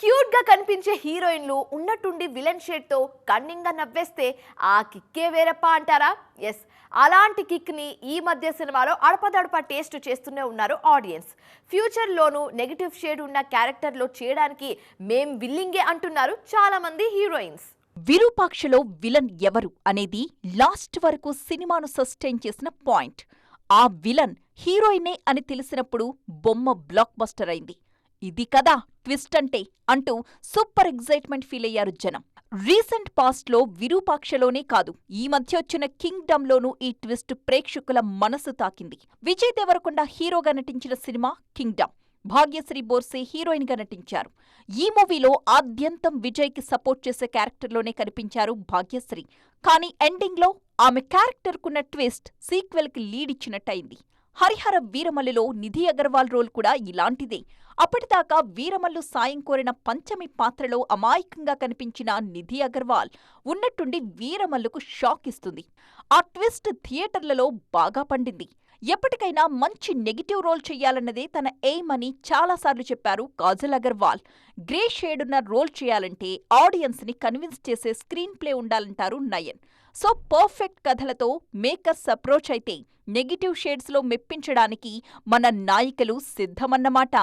Cute గా కనిపించే హీరోయిన్లు ఉన్నట్టుండి విలన్ షేడ్ తో కన్నింగ్ గా నవ్వేస్తే ఆ కిక్కే వేరప్ప అంటారా? ఎస్, అలాంటి కిక్ ని ఈ మధ్య సినిమాలో అడపదడప టేస్ట్ చేస్తూనే ఉన్నారు ఆడియన్స్. ఫ్యూచర్ లోను నెగటివ్ షేడ్ ఉన్న క్యారెక్టర్ లో చేయడానికి మేం విల్లింగే అంటున్నారు చాలా మంది హీరోయిన్స్. విరూపాక్షలో విలన్ ఎవరు అనేది లాస్ట్ వరకు సినిమాను సస్టైన్ చేసిన పాయింట్. ఆ విలన్ హీరోయినే అని తెలిసినప్పుడు బొమ్మ బ్లాక్ బస్టర్ అయింది. ఇది కదా ట్విస్ట్ అంటే అంటూ సూపర్ ఎగ్జైట్మెంట్ ఫీల్ అయ్యారు జనం. రీసెంట్ పాస్ట్ లో విరూపాక్షలోనే కాదు, ఈ మధ్య వచ్చిన కింగ్డమ్ లోనూ ఈ ట్విస్ట్ ప్రేక్షకుల మనసు తాకింది. విజయ్ దేవరకొండ హీరోగా నటించిన cinema Kingdom. Bhagyashri Borse heroine గా నటించారు. ఈ మూవీలో ఆద్యంతం విజయ్ కి సపోర్ట్ చేసే క్యారెక్టర్లోనే కనిపించారు భాగ్యశ్రీ. కానీ ఎండింగ్ లో ఆమె క్యారెక్టర్ కున్న ట్విస్ట్ సీక్వెల్ కి లీడ్ ఇచ్చినట్టయింది. హరిహర వీరమల్లులో నిధి అగర్వాల్ రోల్ కూడా ఇలాంటిదే. అప్పటిదాకా వీరమల్లు సాయం కోరిన పంచమి పాత్రలో అమాయకంగా కనిపించిన నిధి అగర్వాల్ ఉన్నట్టుండి వీరమల్లుకు షాక్ ఇస్తుంది. ఆ ట్విస్ట్ థియేటర్లలో బాగా పండింది. ఎప్పటికైనా మంచి నెగిటివ్ రోల్ చెయ్యాలన్నదే తన ఎయిమ్ అని చాలాసార్లు చెప్పారు కాజల్ అగర్వాల్. గ్రే షేడున్న రోల్ చేయాలంటే ఆడియన్స్ ని కన్విన్స్ చేసే స్క్రీన్ ప్లే ఉండాలంటారు నయన్. సో పర్ఫెక్ట్ కథలతో మేకర్స్ అప్రోచ్ అయితే నెగిటివ్ షేడ్స్ లో మెప్పించడానికి మన నాయికలు సిద్ధమన్నమాట.